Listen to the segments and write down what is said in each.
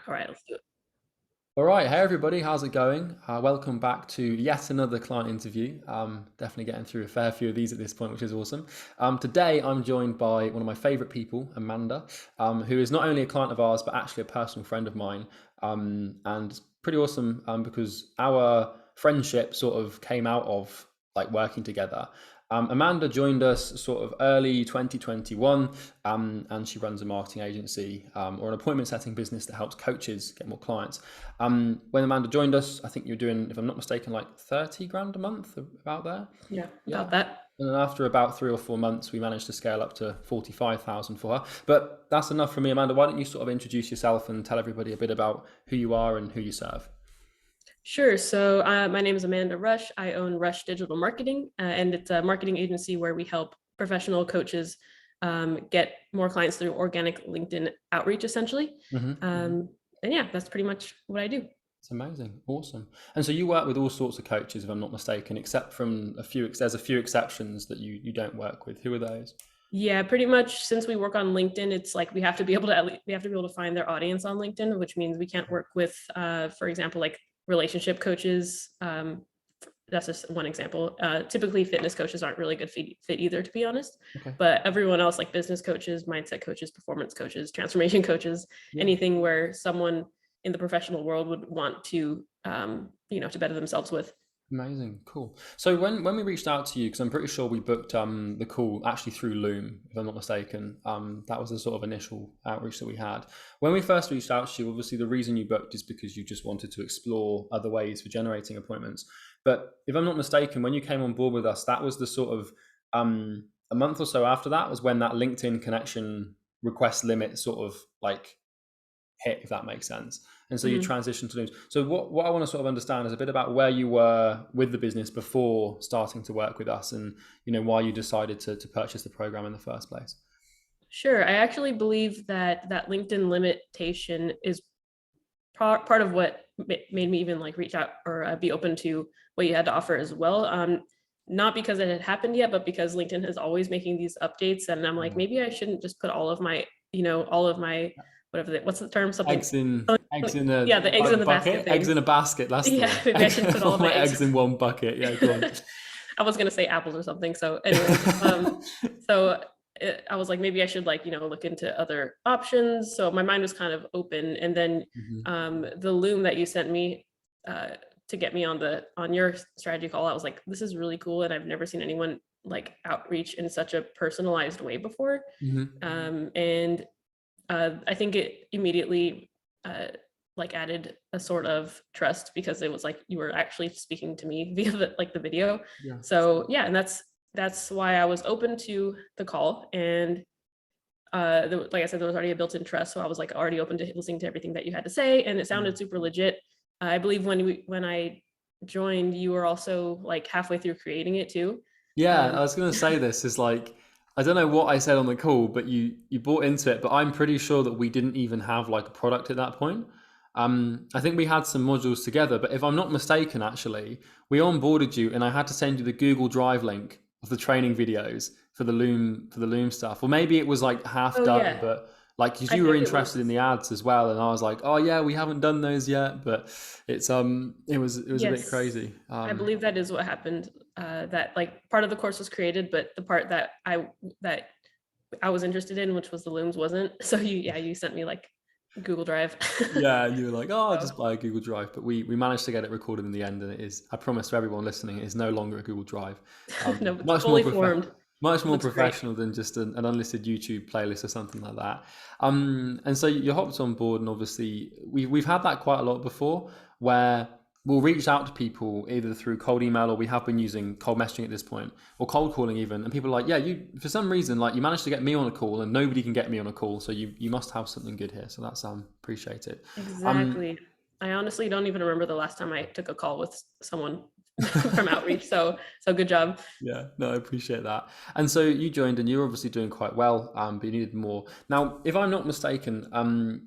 All right, let's do it. All right, hey everybody, how's it going? Welcome back to yet another client interview. Definitely getting through a fair few of these at this point, which is awesome. Today I'm joined by one of my favorite people, Amanda, who is not only a client of ours, but actually a personal friend of mine. And it's pretty awesome because our friendship sort of came out of like working together. Amanda joined us sort of early 2021, and she runs a marketing agency or an appointment setting business that helps coaches get more clients. When Amanda joined us, I think you were doing, if I'm not mistaken, like 30 grand a month, about there. Yeah, Yeah. about that. And then after about 3 or 4 months, we managed to scale up to 45,000 for her. But that's enough for me, Amanda. Why don't you sort of introduce yourself and tell everybody a bit about who you are and who you serve? Sure. So my name is Amanda Rush. I own Rush Digital Marketing, and it's a marketing agency where we help professional coaches get more clients through organic LinkedIn outreach, essentially. Mm-hmm. And yeah, that's pretty much what I do. It's amazing. Awesome. And so you work with all sorts of coaches, if I'm not mistaken, except from there's a few exceptions that you don't work with. Who are those? Yeah, pretty much. Since we work on LinkedIn, it's like we have to be able to we have to be able to find their audience on LinkedIn, which means we can't work with, for example, like relationship coaches. That's just one example. Typically, fitness coaches aren't really good fit either, to be honest. Okay. But everyone else, like business coaches, mindset coaches, performance coaches, transformation coaches, Yeah. anything where someone in the professional world would want to, to better themselves with. Amazing, cool. So when we reached out to you, because I'm pretty sure we booked the call actually through Loom, if I'm not mistaken. That was the sort of initial outreach that we had. When we first reached out to you, obviously the reason you booked is because you just wanted to explore other ways for generating appointments. But if I'm not mistaken, when you came on board with us, that was the sort of a month or so after that was when that LinkedIn connection request limit sort of like hit, if that makes sense. And so you Mhm. transition to Looms. So what I want to sort of understand is a bit about where you were with the business before starting to work with us, and why you decided to purchase the program in the first place. Sure. I actually believe that that LinkedIn limitation is part of what made me even like reach out or be open to what you had to offer as well. Not because it had happened yet, but because LinkedIn is always making these updates, and I'm like, Yeah. maybe I shouldn't just put all of my what's the term, something. Eggs in a Yeah, the eggs in the basket bucket, eggs thing. in a basket. That's the Yeah, one. maybe I shouldn't put all All of my my eggs. eggs in one bucket. Yeah, go on. I was gonna say apples or something. So, anyways, so I was like, maybe I should look into other options. So my mind was kind of open, and then Mhm. the Loom that you sent me uh, to get me on your strategy call, I was like, this is really cool, and I've never seen anyone like outreach in such a personalized way before. Mhm. And I think it immediately uh, like added a sort of trust because it was like you were actually speaking to me via the video. Yeah. So yeah, and that's why I was open to the call. And like I said, there was already a built-in trust, so I was like already open to listening to everything that you had to say, and it Yeah. sounded super legit. I believe when I joined, you were also like halfway through creating it too. Yeah, Um, I was going to say this is like, I don't know what I said on the call, but you bought into it, but I'm pretty sure that we didn't even have like a product at that point. I think we had some modules together, but if I'm not mistaken, actually, we onboarded you and I had to send you the Google Drive link of the training videos for the Loom stuff. Or maybe it was like half oh done, yeah, but like because I you were think it interested in was. the ads as well, and I was like, oh yeah, we haven't done those yet, but it was a bit Yes, crazy. I believe that is what happened. That like part of the course was created, but the part that I was interested in, which was the looms, wasn't. So you sent me like Google Drive. Yeah, and you were like, "Oh, I'll So just buy a Google Drive," but we managed to get it recorded in the end, and it is. I promise to everyone listening, it is no longer a Google Drive. no, it's Much more fully formed. much more Looks great. professional than just an unlisted YouTube playlist or something like that. And so you hopped on board, and obviously we've had that quite a lot before, where we'll reach out to people either through cold email, or we have been using cold messaging at this point, or cold calling even, and people are like, yeah, you for some reason like you managed to get me on a call and nobody can get me on a call, so you must have something good here. So that's appreciate it. um Exactly. I honestly don't even remember the last time I took a call with someone from outreach. So good job. yeah, no, I appreciate that. And so you joined and you're obviously doing quite well, but you needed more. Now, if I'm not mistaken,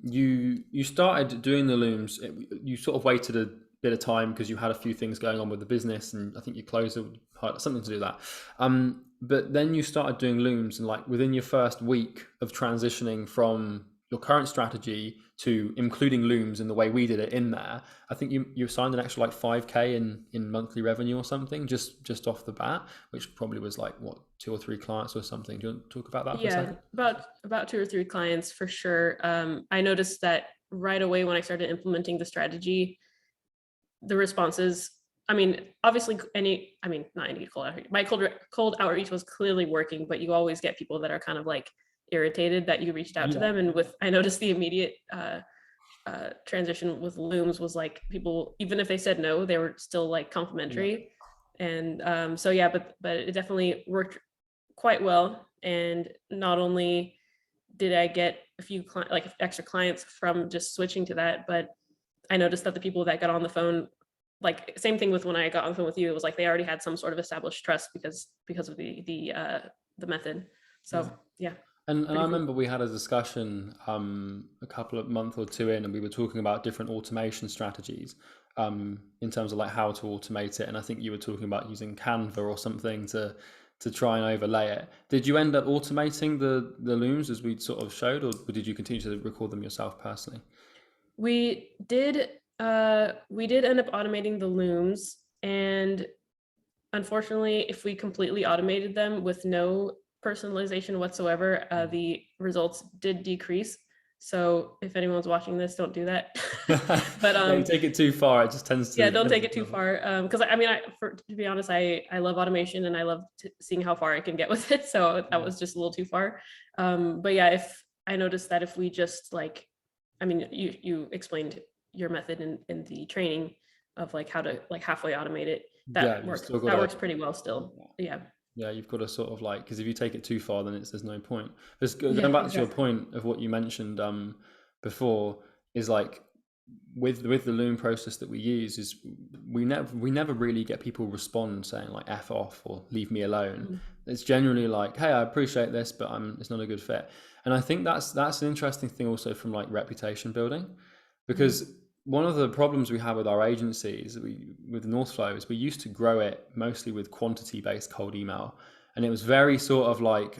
you started doing the looms. You sort of waited a bit of time because you had a few things going on with the business, and I think you closed it, something to do with that. But then you started doing looms, and like within your first week of transitioning from your current strategy to including looms in the way we did it in there, I think you signed an extra like 5K in monthly revenue or something just off the bat, which probably was like what, 2 or 3 clients or something. Do you want to talk about that for a second? About 2 or 3 clients for sure. I noticed that right away when I started implementing the strategy, the responses, I mean, obviously not any cold outreach. My cold outreach was clearly working, but you always get people that are kind of like irritated that you reached out to them. And I noticed the immediate transition with looms was like people, even if they said no, they were still like complimentary. And but it definitely worked quite well. And not only did I get a few extra clients from just switching to that, but I noticed that the people that got on the phone, like same thing with when I got on the phone with you, it was like they already had some sort of established trust because of the method. So yeah. And I remember we had a discussion a couple of months or 2 in, and we were talking about different automation strategies in terms of like how to automate it. And I think you were talking about using Canva or something to try and overlay it. Did you end up automating the looms as we sort of showed, or did you continue to record them yourself personally? We did end up automating the looms, and unfortunately, if we completely automated them with no personalization whatsoever, the results did decrease. So if anyone's watching this, don't do that. But don't take it too far. It just tends to don't take it too far. Because to be honest, I love automation and I love seeing how far I can get with it. So that was just a little too far. But yeah, if I noticed that if we just you explained your method in the training of like how to like halfway automate it. That works pretty well still. Yeah, you've got to sort of like, because if you take it too far, then there's no point. Going back to your point of what you mentioned before, is like with the loom process that we use, is we never really get people respond saying like F off or leave me alone. It's generally like, hey, I appreciate this, but it's not a good fit. And I think that's an interesting thing also from like reputation building, because one of the problems we have with our agencies, with NorthFlow, is we used to grow it mostly with quantity-based cold email. And it was very sort of like,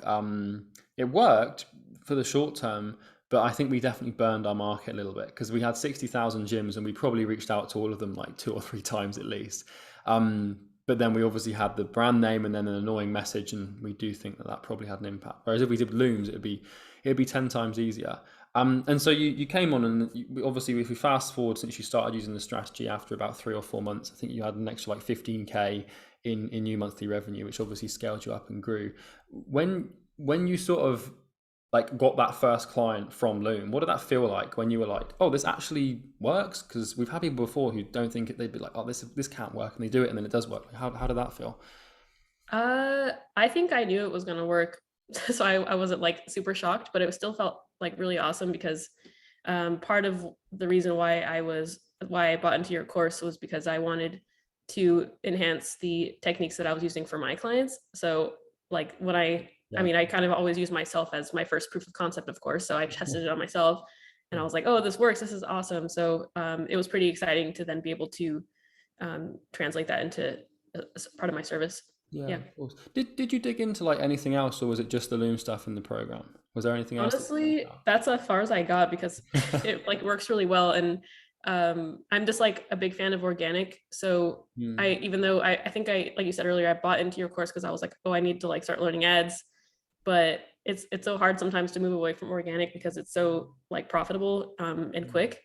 it worked for the short term, but I think we definitely burned our market a little bit, because we had 60,000 gyms and we probably reached out to all of them like 2 or 3 times at least. But then we obviously had the brand name and then an annoying message, and we do think that probably had an impact. Whereas if we did looms, it'd be 10 times easier. And so you came on, and obviously if we fast forward since you started using the strategy, after about 3 or 4 months, I think you had an extra like 15K in new monthly revenue, which obviously scaled you up and grew. When you sort of like got that first client from Loom, what did that feel like when you were like, oh, this actually works? Because we've had people before who don't think it, they'd be like, oh, this can't work, and they do it and then it does work. How did that feel? I think I knew it was going to work. So I wasn't like super shocked, but it still felt like really awesome, because part of the reason why I bought into your course was because I wanted to enhance the techniques that I was using for my clients. So like when I kind of always use myself as my first proof of concept, of course. So I tested it on myself and I was like, oh, this works. This is awesome. So it was pretty exciting to then be able to translate that into part of my service. Yeah. Of course. Did you dig into like anything else, or was it just the Loom stuff in the program? Was there anything else? Honestly, that's as far as I got, because it like works really well. And I'm just like a big fan of organic. So even though I think like you said earlier, I bought into your course because I was like, oh, I need to like start learning ads. But it's so hard sometimes to move away from organic because it's so like profitable and quick.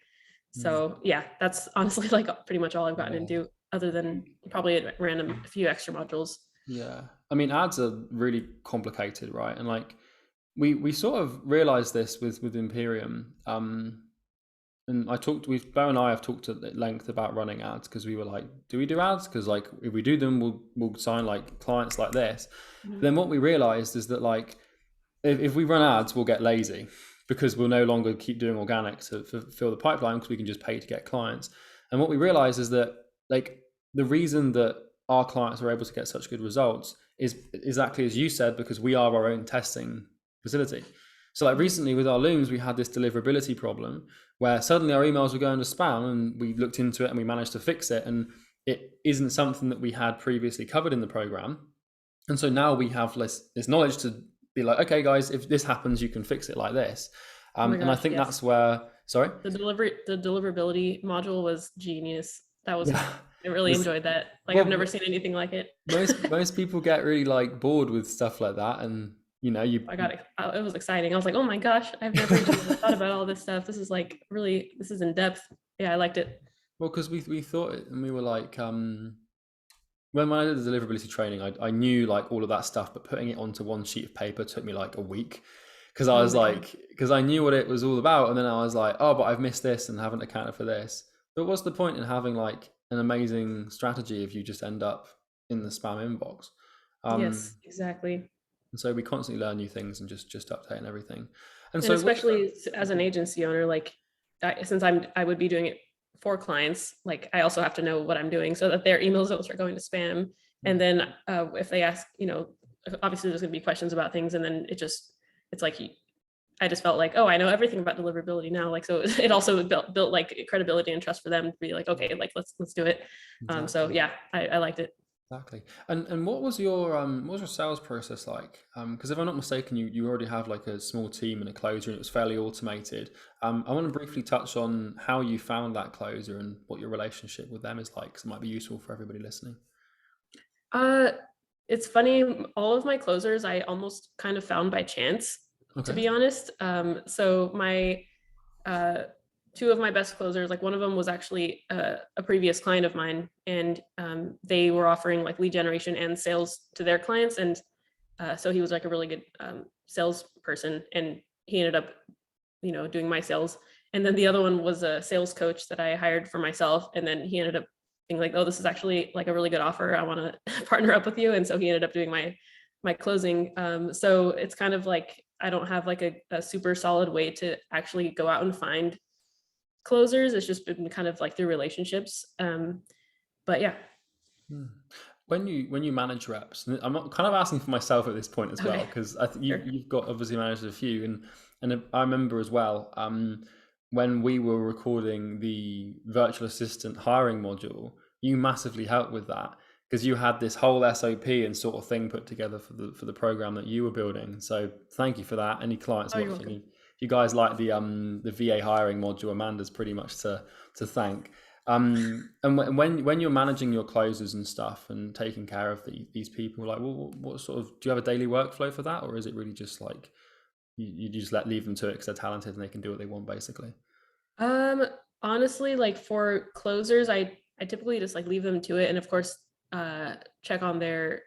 So yeah, that's honestly like pretty much all I've gotten into, other than probably a few extra modules. Yeah, I mean, ads are really complicated, right? And like we sort of realized this with Imperium. And Bo and I have talked at length about running ads, because we were like, do we do ads? Because like if we do them, we'll sign like clients like this. Then what we realized is that like if we run ads, we'll get lazy, because we'll no longer keep doing organic to fill the pipeline, because we can just pay to get clients. And what we realized is that like the reason that our clients are able to get such good results is exactly as you said, because we are our own testing facility. So like recently with our looms, we had this deliverability problem where suddenly our emails were going to spam, and we looked into it and we managed to fix it. And it isn't something that we had previously covered in the program. And so now we have this knowledge to be like, okay, guys, if this happens, you can fix it like this. Oh my And I gosh, think yes. that's where, sorry? The deliverability module was genius. That was, Yeah. I really This, enjoyed that. Like I've never well, seen anything like it. most people get really like bored with stuff like that, and you know, It was exciting. I was like, oh my gosh, I've never even thought about all this stuff. This is like really, this is in depth. Yeah, I liked it. well, because we thought it, and we were like, when I did the deliverability training, I knew like all of that stuff, but putting it onto one sheet of paper took me like a week because I Oh was my God. like, because I knew what it was all about, and then I was like, oh, but I've missed this and haven't accounted for this. But what's the point in having like an amazing strategy if you just end up in the spam inbox? Yes, exactly. And so we constantly learn new things and just updating everything. And And so with that, especially as an agency owner, like since I would be doing it for clients, like I also have to know what I'm doing so that their emails don't start going to spam. And then if they ask, obviously there's going to be questions about things, and then it's like I just felt like, oh, I know everything about deliverability now. Like, so it also built like credibility and trust for them to be like, okay, like let's do it. So exactly. yeah, I liked it. Exactly. And what was your sales process like? Because if I'm not mistaken, you already have like a small team and a closer, and it was fairly automated. I want to briefly touch on how you found that closer and what your relationship with them is like, because it might be useful for everybody listening. Uh, it's funny. All of my closers I almost kind of found by chance, to Okay. be honest. So my uh, two of my best closers, like one of them was actually a previous client of mine, and they were offering like lead generation and sales to their clients, and so he was like a really good salesperson, and he ended up, doing my sales. And then the other one was a sales coach that I hired for myself, and then he ended up being like, "Oh, this is actually like a really good offer. I want to partner up with you." And so he ended up doing my closing. So it's kind of like I don't have like a super solid way to actually go out and find closers. It's just been kind of like through relationships. But yeah. Hmm. When you manage reps, and I'm not kind of asking for myself at this point as well, Okay. because I think Sure. you've got obviously managed a few, and I remember as well, when we were recording the virtual assistant hiring module, you massively helped with that because you had this whole SOP and sort of thing put together for the program that you were building. So thank you for that. Any clients Oh, you're watching, welcome. if you guys like the VA hiring module, Amanda's pretty much to thank. And when you're managing your closes and stuff and taking care of these people, like what sort of, do you have a daily workflow for that, or is it really just like you just leave them to it because they're talented and they can do what they want basically? Um, Honestly, like for closers, I typically just like leave them to it, and of course, check on their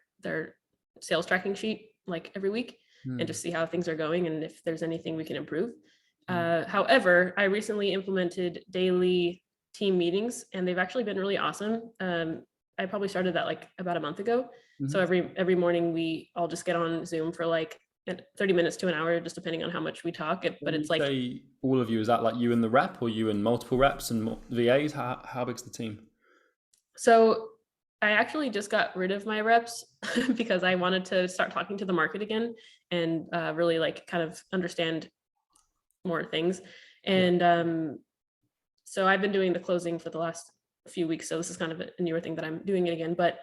sales tracking sheet like every week, and Hmm. just see how things are going and if there's anything we can improve. Hmm. However, I recently implemented daily team meetings, and they've actually been really awesome. I probably started that like about a month ago. So Mhm. every morning we all just get on Zoom for like 30 minutes to an hour, just depending on how much we talk. But When you it's like, say all of you, is that like you and the rep, or you and multiple reps and VAs? How big's the team? so I actually just got rid of my reps because I wanted to start talking to the market again, and really like kind of understand more things. Yeah. And so I've been doing the closing for the last few weeks. So this is kind of a newer thing that I'm doing it again. But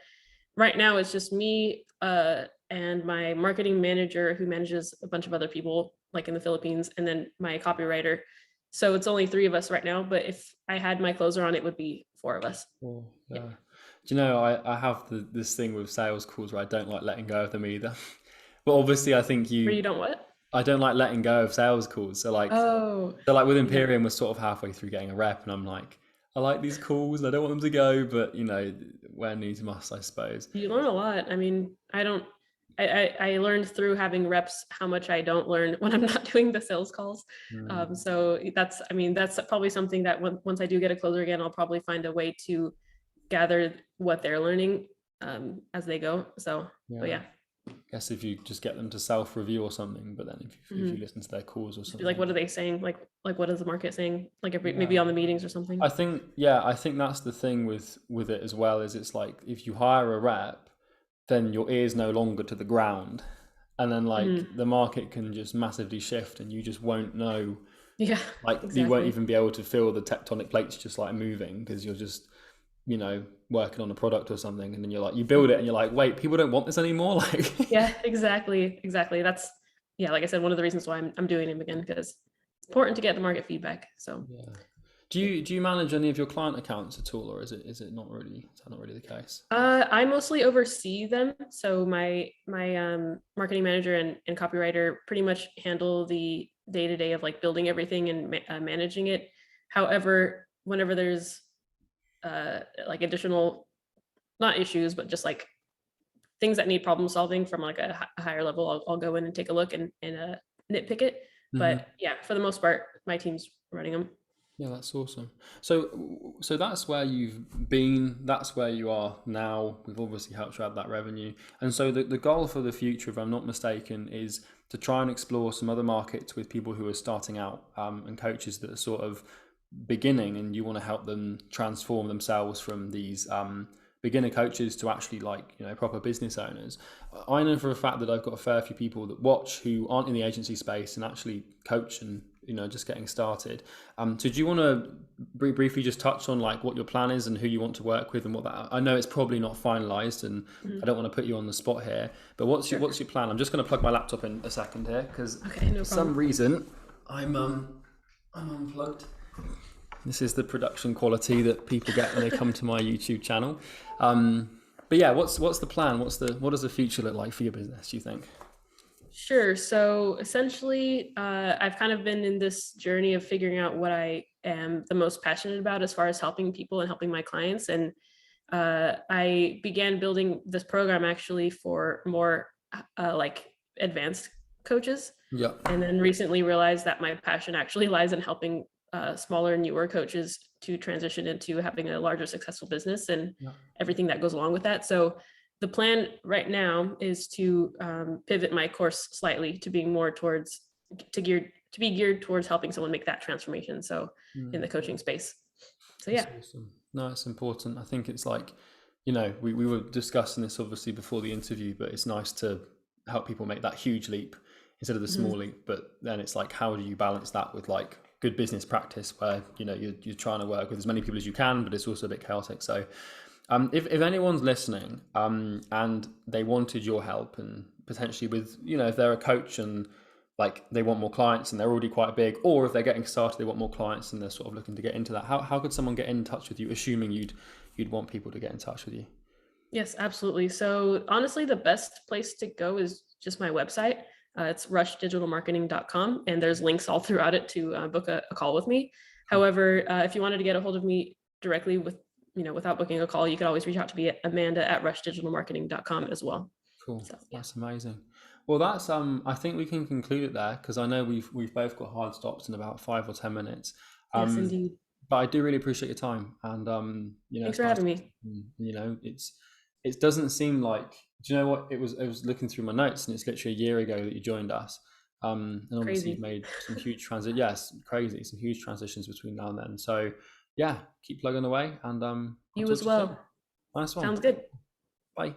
right now it's just me and my marketing manager who manages a bunch of other people like in the Philippines, and then my copywriter. So it's only three of us right now. But if I had my closer on, it would be four of us. Oh, Yeah. yeah. Do you know, I have this thing with sales calls where I don't like letting go of them either. But obviously, I think Where you don't what? I don't like letting go of sales calls. Oh, So like with yeah. Imperium, we're sort of halfway through getting a rep, and I'm like, I like these calls, and I don't want them to go, but you know, where needs must, I suppose. You learn a lot. I mean, I don't. I learned through having reps how much I don't learn when I'm not doing the sales calls. Hmm. So I mean, that's probably something that once I do get a closer again, I'll probably find a way to gather what they're learning as they go. So, but Yeah. yeah. Guess if you just get them to self-review or something, but then if you Mhm. listen to their calls or Just be like, something. what are they saying? Like what is the market saying? Like maybe Yeah. on the meetings or something. I think that's the thing with it as well, is it's like if you hire a rep, then your ear's no longer to the ground. And then like Mhm. the market can just massively shift and you just won't know, Yeah, like you won't exactly. even be able to feel the tectonic plates just like moving because you're just, working on a product or something, and then you're like you build it and you're like, wait, people don't want this anymore. Like Yeah, exactly. Exactly. That's, yeah, like I said, one of the reasons why I'm doing them again, because important to get the market feedback. So Yeah. Do you manage any of your client accounts at all, or is it not really, is that not really the case? I mostly oversee them. So my marketing manager and copywriter pretty much handle the day-to-day of like building everything and managing it. However, whenever there's like additional, not issues, but just like things that need problem solving from like a higher level, I'll go in and take a look and nitpick it. But yeah, for the most part, my team's running them. Yeah, that's awesome. So that's where you've been, that's where you are now. We've obviously helped you add that revenue. And so the goal for the future, if I'm not mistaken, is to try and explore some other markets with people who are starting out, and coaches that are sort of beginning, and you want to help them transform themselves from these beginner coaches to actually, like, you know, proper business owners. I know for a fact that I've got a fair few people that watch who aren't in the agency space and actually coach and, you know, just getting started. So do you want to briefly just touch on like what your plan is and who you want to work with and what that, I know it's probably not finalized and I don't want to put you on the spot here, but what's your plan? I'm just going to plug my laptop in a second here because for some reason I'm unplugged. This is the production quality that people get when they come to my YouTube channel. But yeah, what's the plan? What does the future look like for your business, do you think? Sure. So essentially, I've kind of been in this journey of figuring out what I am the most passionate about as far as helping people and helping my clients. And I began building this program actually for more like advanced coaches. Yeah. And then recently realized that my passion actually lies in helping smaller, newer coaches to transition into having a larger, successful business and everything that goes along with that. So the plan right now is to pivot my course slightly to being more towards to be geared towards helping someone make that transformation. So in the coaching space. So yeah. That's awesome. No, it's important. I think it's like, you know, we were discussing this obviously before the interview, but it's nice to help people make that huge leap instead of the small leap. But then it's like, how do you balance that with like good business practice where, you know, you're trying to work with as many people as you can, but it's also a bit chaotic. So if anyone's listening and they wanted your help and potentially with, you know, if they're a coach and like they want more clients and they're already quite big, or if they're getting started, they want more clients and they're sort of looking to get into that, how could someone get in touch with you, assuming you'd want people to get in touch with you? Yes, absolutely. So honestly, the best place to go is just my website. It's rushdigitalmarketing.com, and there's links all throughout it to book a call with me. However, if you wanted to get a hold of me directly without booking a call, you could always reach out to me at amanda@rushdigitalmarketing.com as well. Cool. So, yeah. That's amazing. Well, that's I think we can conclude it there because I know we've both got hard stops in about 5 or 10 minutes. Yes, indeed. But I do really appreciate your time, and you know, Thanks for having me. you know, it doesn't seem like, do you know what, I was looking through my notes and it's literally a year ago that you joined us, and obviously you've made some huge crazy, some huge transitions between now and then. So yeah, keep plugging away, and You as well. Nice one. Sounds good. Bye.